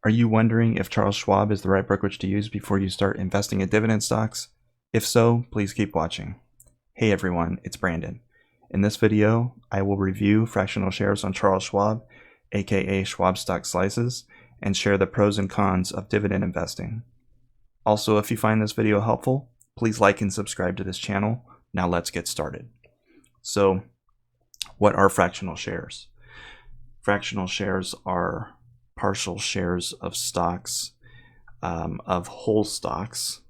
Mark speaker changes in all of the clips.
Speaker 1: Are you wondering if Charles Schwab is the right brokerage to use before you start investing in dividend stocks? If so, please keep watching. Hey everyone, it's Brandon. In this video, I will review fractional shares on Charles Schwab, aka Schwab Stock Slices, and share the pros and cons of dividend investing. Also, if you find this video helpful, please like and subscribe to this channel. Now let's get started. So, what are fractional shares? Fractional shares are partial shares of stocks, of whole stocks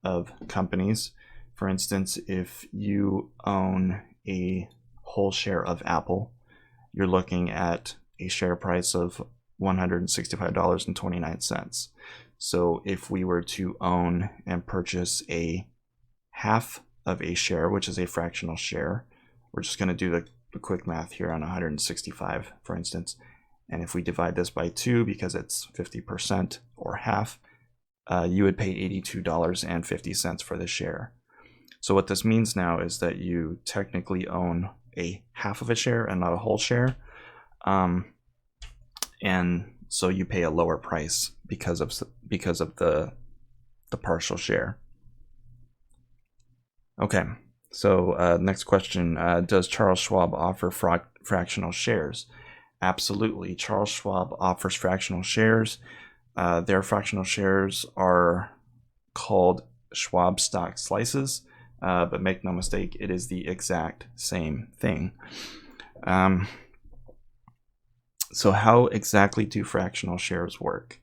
Speaker 1: of companies. For instance, if you own a whole share of Apple, you're looking at a share price of $165.29. So if we were to own and purchase a half of a share, which is a fractional share, we're just going to do the quick math here on 165, for instance. And if we divide this by 2, because it's 50% or half, you would pay $82.50 for the share. So what this means now is that you technically own a half of a share and not a whole share. And so you pay a lower price because of the partial share. Okay, so next question, does Charles Schwab offer fractional shares? Absolutely, Charles Schwab offers fractional shares. Their fractional shares are called Schwab Stock Slices, but make no mistake, it is the exact same thing. So how exactly do fractional shares work?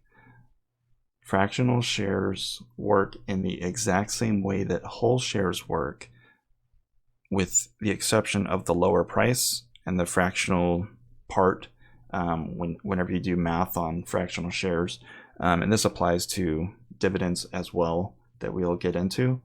Speaker 1: Fractional shares work in the exact same way that whole shares work, with the exception of the lower price and the fractional part whenever you do math on fractional shares. And this applies to dividends as well, that we'll get into.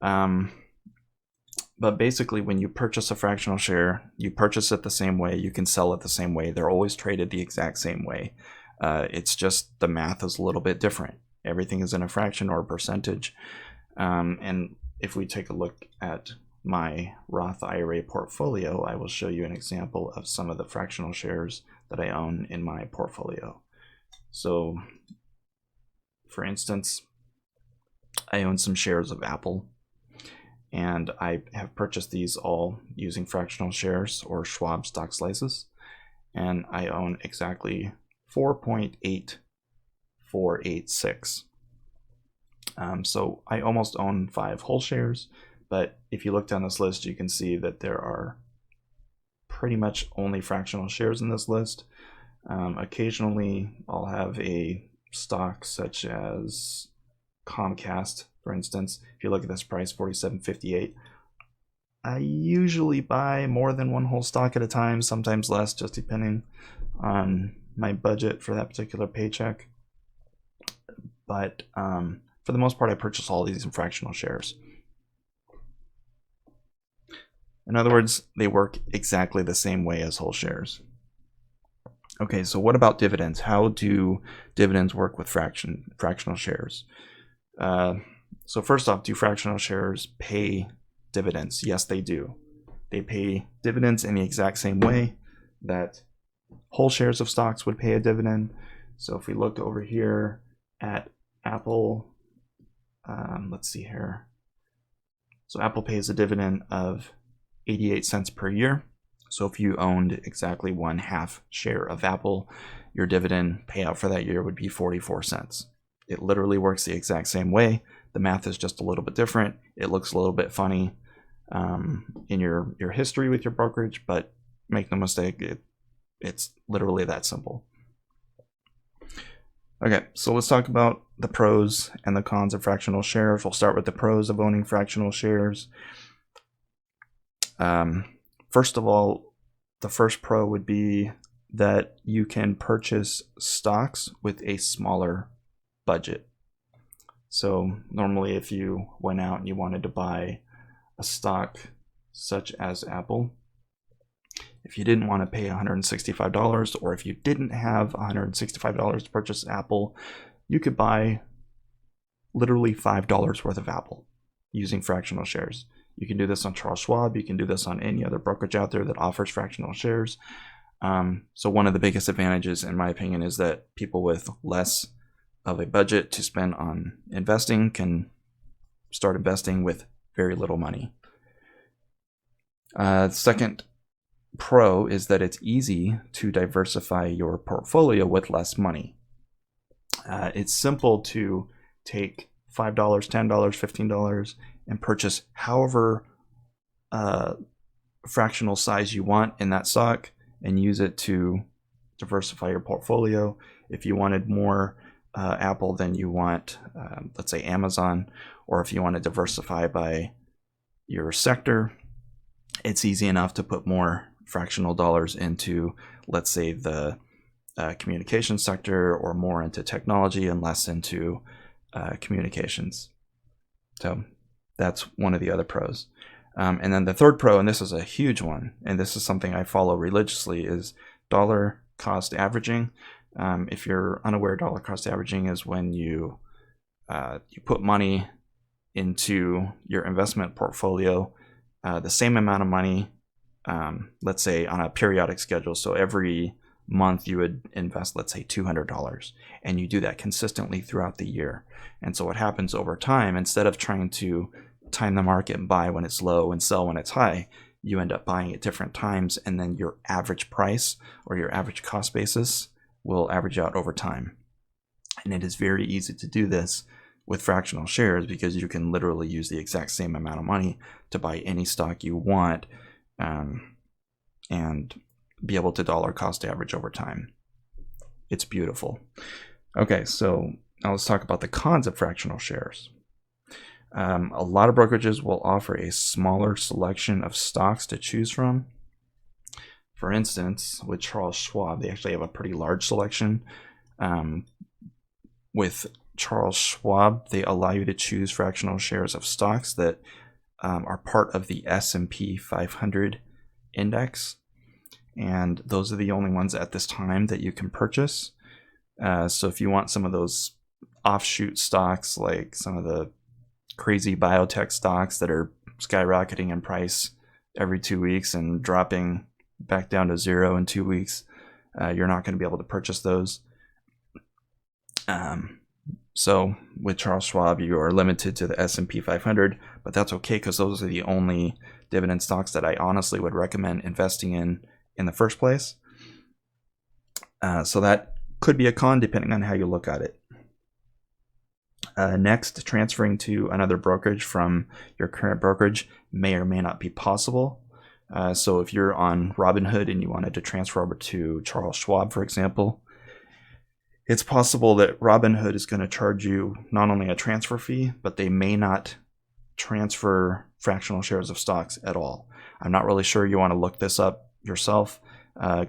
Speaker 1: But basically, when you purchase a fractional share, you purchase it the same way, you can sell it the same way. They're always traded the exact same way. It's just the math is a little bit different. Everything is in a fraction or a percentage. And if we take a look at my Roth IRA portfolio, I will show you an example of some of the fractional shares that I own in my portfolio. So, for instance, I own some shares of Apple, and I have purchased these all using fractional shares or Schwab Stock Slices, and I own exactly 4.8486. So I almost own 5 whole shares, but if you look down this list, you can see that there are pretty much only fractional shares in this list. Occasionally, I'll have a stock such as Comcast, for instance. If you look at this price, $47.58, I usually buy more than one whole stock at a time, sometimes less, just depending on my budget for that particular paycheck. But for the most part, I purchase all these in fractional shares. In other words, they work exactly the same way as whole shares. Okay, so what about dividends? How do dividends work with fractional shares? So first off, do fractional shares pay dividends? Yes, they do. They pay dividends in the exact same way that whole shares of stocks would pay a dividend. So if we look over here at Apple, let's see here. So Apple pays a dividend of 88 cents per year. So if you owned exactly 1/2 share of Apple, your dividend payout for that year would be 44 cents. It literally works the exact same way. The math is just a little bit different. It looks a little bit funny in your history with your brokerage, but make no mistake, it's literally that simple. Okay, so let's talk about the pros and the cons of fractional shares. We'll start with the pros of owning fractional shares. First of all, the first pro would be that you can purchase stocks with a smaller budget. So normally if you went out and you wanted to buy a stock such as Apple, if you didn't want to pay $165, or if you didn't have $165 to purchase Apple, you could buy literally $5 worth of Apple using fractional shares. You can do this on Charles Schwab. You can do this on any other brokerage out there that offers fractional shares. So one of the biggest advantages, in my opinion, is that people with less of a budget to spend on investing can start investing with very little money. Second pro is that it's easy to diversify your portfolio with less money. It's simple to take $5, $10, $15 and purchase however fractional size you want in that stock and use it to diversify your portfolio. If you wanted more Apple than you want, let's say Amazon, or if you want to diversify by your sector, it's easy enough to put more fractional dollars into, let's say, the communication sector, or more into technology and less into communications. So that's one of the other pros. And then the third pro, and this is a huge one, and this is something I follow religiously, is dollar cost averaging. If you're unaware, dollar cost averaging is when you put money into your investment portfolio, the same amount of money, let's say on a periodic schedule. So every month you would invest, let's say $200, and you do that consistently throughout the year. And so what happens over time, instead of trying to time the market and buy when it's low and sell when it's high, you end up buying at different times, and then your average price or your average cost basis will average out over time. And it is very easy to do this with fractional shares, because you can literally use the exact same amount of money to buy any stock you want, and be able to dollar cost average over time. It's beautiful. Okay, so now let's talk about the cons of fractional shares. A lot of brokerages will offer a smaller selection of stocks to choose from. For instance, with Charles Schwab, they actually have a pretty large selection. With Charles Schwab, they allow you to choose fractional shares of stocks that are part of the S&P 500 index. And those are the only ones at this time that you can purchase. So if you want some of those offshoot stocks, like some of the crazy biotech stocks that are skyrocketing in price every 2 weeks and dropping back down to zero in 2 weeks, you're not going to be able to purchase those. So with Charles Schwab, you are limited to the S&P 500, but that's okay, because those are the only dividend stocks that I honestly would recommend investing in the first place. So that could be a con depending on how you look at it. Next, transferring to another brokerage from your current brokerage may or may not be possible. So if you're on Robinhood and you wanted to transfer over to Charles Schwab, for example, it's possible that Robinhood is going to charge you not only a transfer fee, but they may not transfer fractional shares of stocks at all. I'm not really sure. You want to look this up yourself.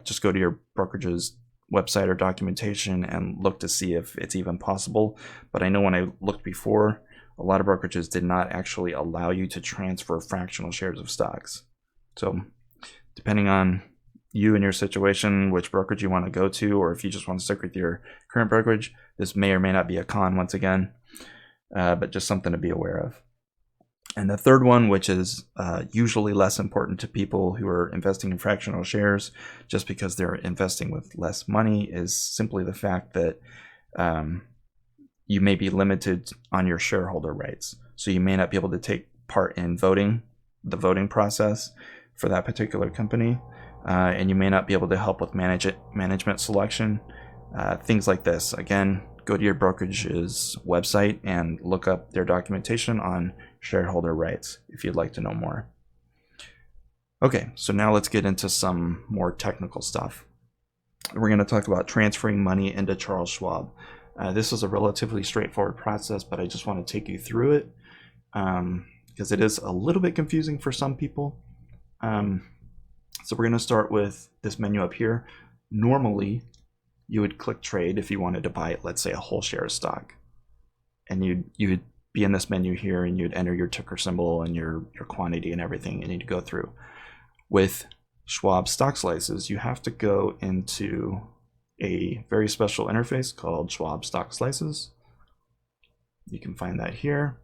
Speaker 1: Just go to your brokerage's website or documentation and look to see if it's even possible. But I know when I looked before, a lot of brokerages did not actually allow you to transfer fractional shares of stocks. So depending on you and your situation, which brokerage you want to go to, or if you just want to stick with your current brokerage, this may or may not be a con once again, but just something to be aware of. And the third one, which is usually less important to people who are investing in fractional shares just because they're investing with less money, is simply the fact that you may be limited on your shareholder rights. So you may not be able to take part in the voting process for that particular company, and you may not be able to help with management selection, things like this. Again, go to your brokerage's website and look up their documentation on shareholder rights if you'd like to know more. Okay, so now let's get into some more technical stuff. We're going to talk about transferring money into Charles Schwab. This is a relatively straightforward process, but I just want to take you through it because it is a little bit confusing for some people. So we're going to start with this menu up here. Normally, you would click trade if you wanted to buy, let's say, a whole share of stock. And you would be in this menu here, and you'd enter your ticker symbol and your quantity and everything you need to go through. With Schwab stock slices, you have to go into a very special interface called Schwab stock slices. You can find that here.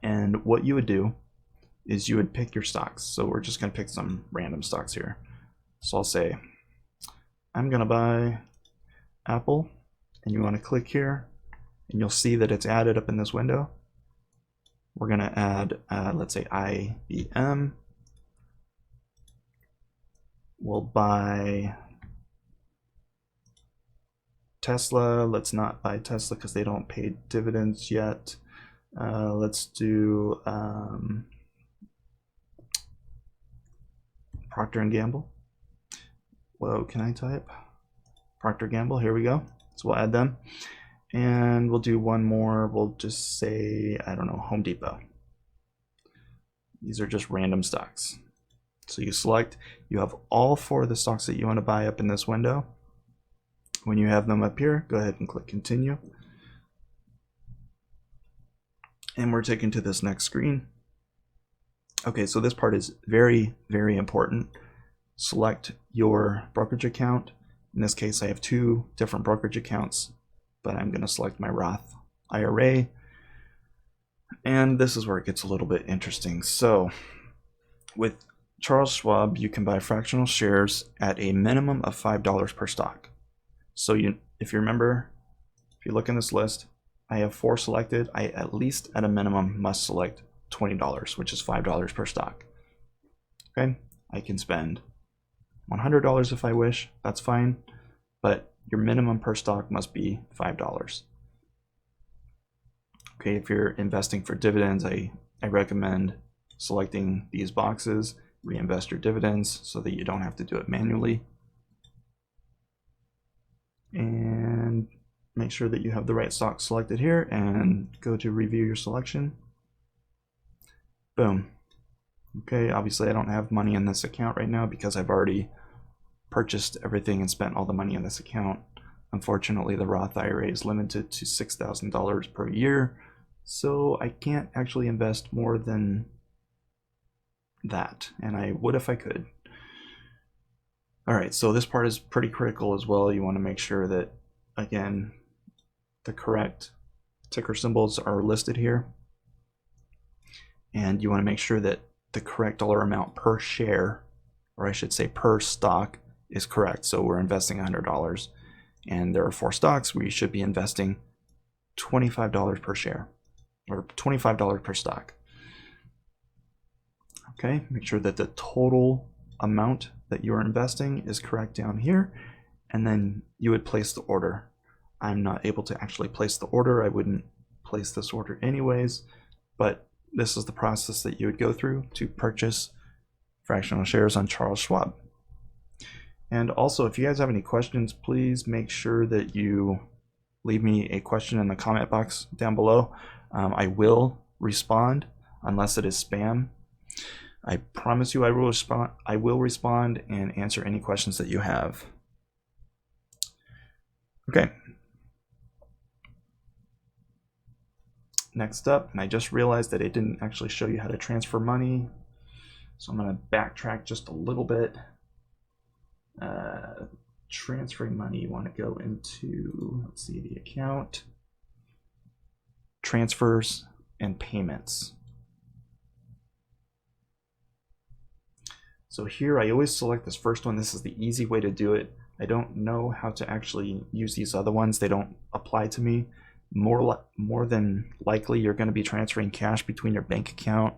Speaker 1: And what you would do is you would pick your stocks. So we're just going to pick some random stocks here. So I'll say I'm gonna buy Apple, and you want to click here, and you'll see that it's added up in this window. We're gonna add, let's say IBM. We'll buy Tesla. Let's not buy Tesla because they don't pay dividends yet. Let's do Procter & Gamble. Whoa, can I type? Procter & Gamble, here we go. So we'll add them. And we'll do one more. We'll just say, I don't know, Home Depot. These are just random stocks. So you select, you have all 4 of the stocks that you want to buy up in this window. When you have them up here, go ahead and click continue. And we're taken to this next screen. Okay, so this part is very, very important. Select your brokerage account. In this case, I have 2 different brokerage accounts, but I'm going to select my Roth IRA. And this is where it gets a little bit interesting. So with Charles Schwab, you can buy fractional shares at a minimum of $5 per stock. So if you remember, if you look in this list, I have 4 selected. I at least at a minimum must select $20, which is $5 per stock. Okay, I can spend $100 if I wish, that's fine, but your minimum per stock must be $5. Okay, if you're investing for dividends, I recommend selecting these boxes, reinvest your dividends, so that you don't have to do it manually. And make sure that you have the right stock selected here and go to review your selection. Boom. Okay, obviously I don't have money in this account right now because I've already purchased everything and spent all the money in this account. Unfortunately, the Roth IRA is limited to $6,000 per year, so I can't actually invest more than that, and I would if I could. All right, so this part is pretty critical as well. You want to make sure that, again, the correct ticker symbols are listed here, and you want to make sure that the correct dollar amount per share, or I should say per stock, is correct. So we're investing $100, and there are 4 stocks. We should be investing $25 per share, or $25 per stock. Okay, make sure that the total amount that you are investing is correct down here, and then you would place the order. I'm not able to actually place the order. I wouldn't place this order anyways, but this is the process that you would go through to purchase fractional shares on Charles Schwab. And also, if you guys have any questions, please make sure that you leave me a question in the comment box down below. I will respond unless it is spam. I promise you I will respond and answer any questions that you have. Okay. Next up, and I just realized that it didn't actually show you how to transfer money, so I'm going to backtrack just a little bit. Transferring money, you want to go into, let's see, the account, transfers, and payments. So here I always select this first one. This is the easy way to do it. I don't know how to actually use these other ones. They don't apply to me. More than likely, you're going to be transferring cash between your bank account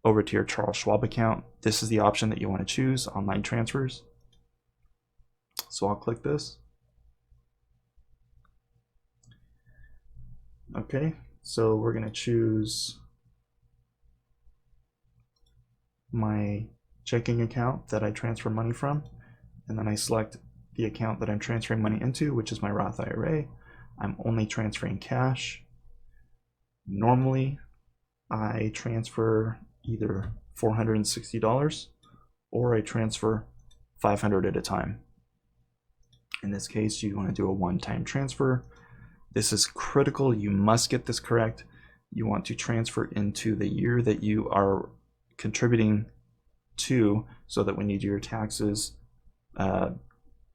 Speaker 1: over to your Charles Schwab account. This is the option that you want to choose, online transfers. So I'll click this. Okay, so we're going to choose my checking account that I transfer money from, and then I select the account that I'm transferring money into, which is my Roth IRA. I'm only transferring cash. Normally, I transfer either $460 or I transfer $500 at a time. In this case, you want to do a one-time transfer. This is critical. You must get this correct. You want to transfer into the year that you are contributing to, so that when you do your taxes,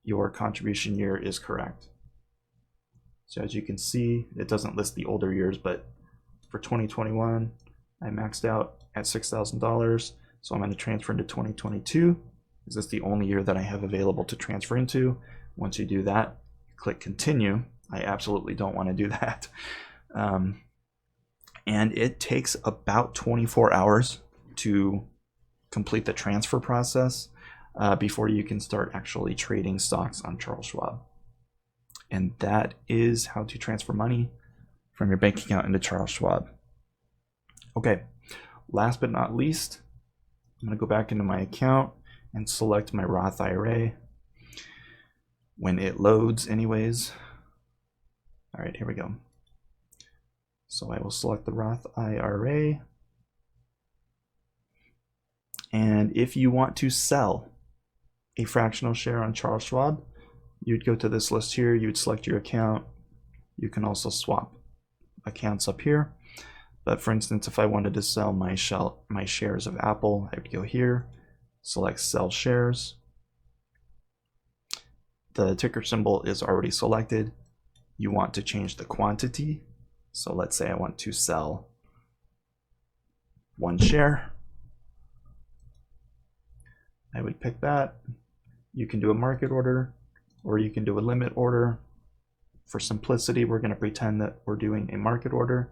Speaker 1: your contribution year is correct. So as you can see, it doesn't list the older years, but for 2021, I maxed out at $6,000. So I'm going to transfer into 2022. Is this the only year that I have available to transfer into? Once you do that, click continue. I absolutely don't want to do that. And it takes about 24 hours to complete the transfer process before you can start actually trading stocks on Charles Schwab. And that is how to transfer money from your bank account into Charles Schwab. Okay, last but not least, I'm going to go back into my account and select my Roth IRA when it loads anyways. All right, here we go. So I will select the Roth IRA. And if you want to sell a fractional share on Charles Schwab, you'd go to this list here, you'd select your account. You can also swap accounts up here. But for instance, if I wanted to sell my shares of Apple, I would go here, select sell shares. The ticker symbol is already selected. You want to change the quantity. So let's say I want to sell 1 share. I would pick that. You can do a market order or you can do a limit order. For simplicity, we're going to pretend that we're doing a market order.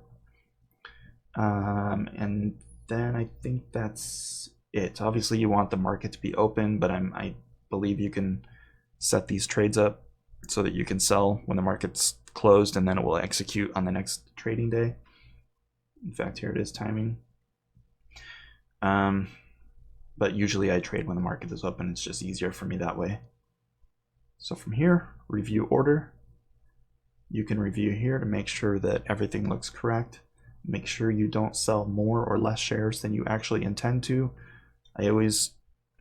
Speaker 1: And then I think that's it. Obviously you want the market to be open, but I believe you can set these trades up so that you can sell when the market's closed and then it will execute on the next trading day. In fact, here it is, timing. But usually I trade when the market is open. It's just easier for me that way. So from here, review order. You can review here to make sure that everything looks correct. Make sure you don't sell more or less shares than you actually intend to. I always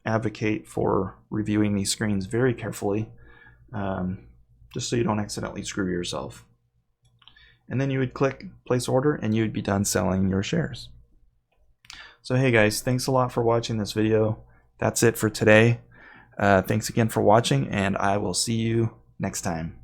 Speaker 1: advocate for reviewing these screens very carefully, just so you don't accidentally screw yourself. And then you would click place order and you'd be done selling your shares. So hey guys, thanks a lot for watching this video. That's it for today. Thanks again for watching, and I will see you next time.